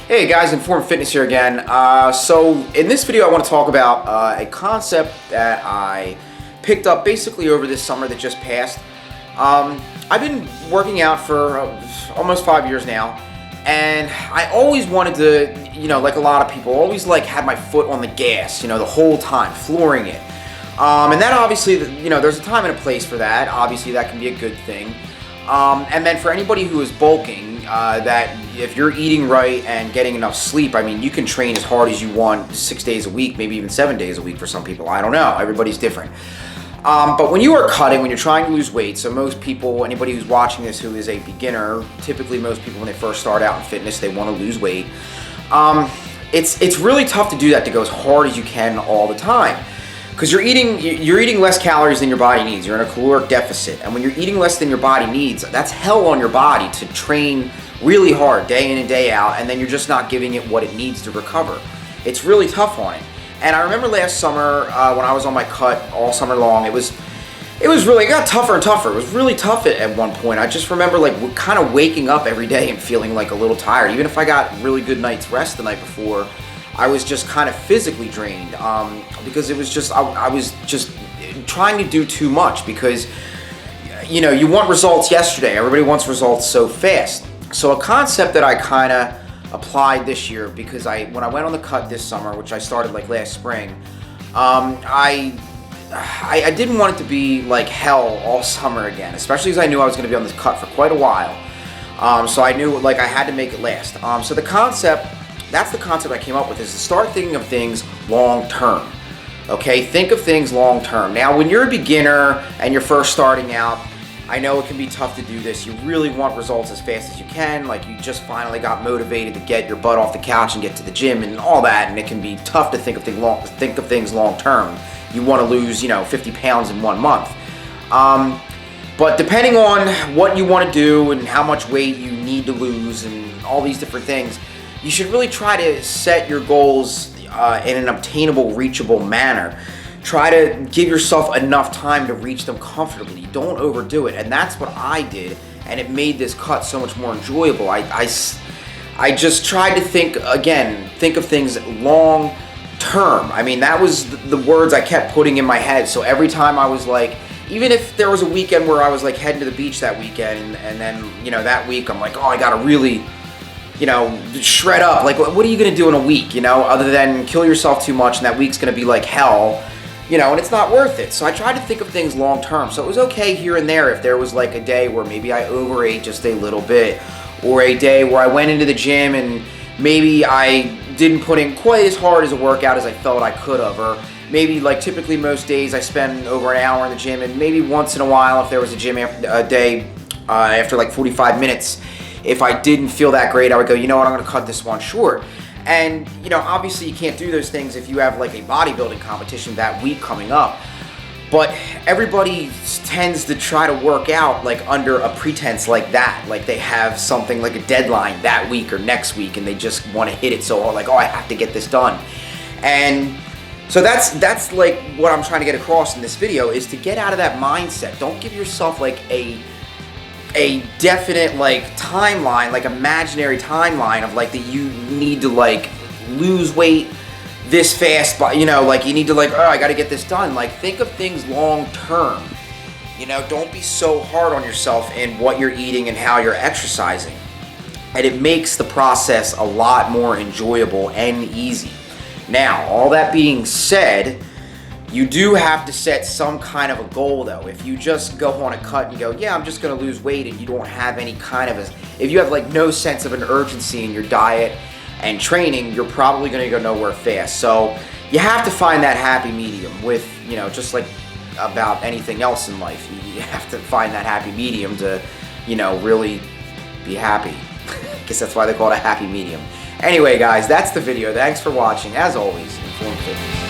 Hey guys, Informed Fitness here again. So in this video I want to talk about a concept that I picked up basically over this summer that just passed. I've been working out for almost 5 years now, and I always wanted to, like a lot of people, always had my foot on the gas, the whole time, flooring it. And that obviously, there's a time and a place for that. Obviously that can be a good thing. And then for anybody who is bulking, that if you're eating right and getting enough sleep, I mean, you can train as hard as you want 6 days a week, maybe even 7 days a week for some people. I don't know. Everybody's different. But when you are cutting, when you're trying to lose weight, so most people, anybody who's watching this who is a beginner, typically most people when they first start out in fitness, they want to lose weight. It's really tough to do that, to go as hard as you can all the time. Because you're eating less calories than your body needs. You're in a caloric deficit. And when you're eating less than your body needs, that's hell on your body to train really hard day in and day out, and then you're just not giving it what it needs to recover. It's really tough on it. And I remember last summer when I was on my cut all summer long, it got tougher and tougher. It was really tough at one point. I just remember kind of waking up every day and feeling a little tired. Even if I got really good night's rest the night before, I was just kind of physically drained because it was just, I was just trying to do too much because, you want results yesterday. Everybody wants results so fast. So a concept that I kind of applied this year, because when I went on the cut this summer, which I started last spring, I didn't want it to be like hell all summer again, especially as I knew I was going to be on this cut for quite a while. So I knew I had to make it last. So that's the concept I came up with, is to start thinking of things long term. Okay, think of things long term. Now, when you're a beginner and you're first starting out, I know it can be tough to do this. You really want results as fast as you can, you just finally got motivated to get your butt off the couch and get to the gym and all that, and it can be tough to think of things long term. You want to lose, 50 pounds in 1 month. But depending on what you want to do and how much weight you need to lose and all these different things, you should really try to set your goals in an obtainable, reachable manner. Try to give yourself enough time to reach them comfortably. Don't overdo it. And that's what I did, and it made this cut so much more enjoyable. I just tried to think of things long term. I mean, that was the words I kept putting in my head. So every time I was even if there was a weekend where I was heading to the beach that weekend, and then, that week I'm oh, I gotta really, shred up. What are you gonna do in a week, other than kill yourself too much, and that week's gonna be like hell, and it's not worth it. So I tried to think of things long term. So it was okay here and there if there was a day where maybe I overate just a little bit, or a day where I went into the gym and maybe I didn't put in quite as hard as a workout as I felt I could have, or maybe typically most days I spend over an hour in the gym, and maybe once in a while if there was a gym day after 45 minutes, if I didn't feel that great, I would go, you know what, I'm going to cut this one short. And, obviously you can't do those things if you have a bodybuilding competition that week coming up. But everybody tends to try to work out under a pretense like that. They have something a deadline that week or next week, and they just want to hit it so hard, oh, I have to get this done. And so that's what I'm trying to get across in this video, is to get out of that mindset. Don't give yourself a definite timeline, imaginary timeline of that you need to lose weight this fast, but you need to oh, I got to get this done. Think of things long term. Don't be so hard on yourself in what you're eating and how you're exercising, and it makes the process a lot more enjoyable and easy. Now, all that being said, you do have to set some kind of a goal, though. If you just go on a cut and you go, yeah, I'm just going to lose weight, and you don't have any kind of if you have no sense of an urgency in your diet and training, you're probably going to go nowhere fast. So you have to find that happy medium with, just about anything else in life. You have to find that happy medium to, really be happy. I guess that's why they call it a happy medium. Anyway, guys, that's the video. Thanks for watching. As always, Informed Fitness.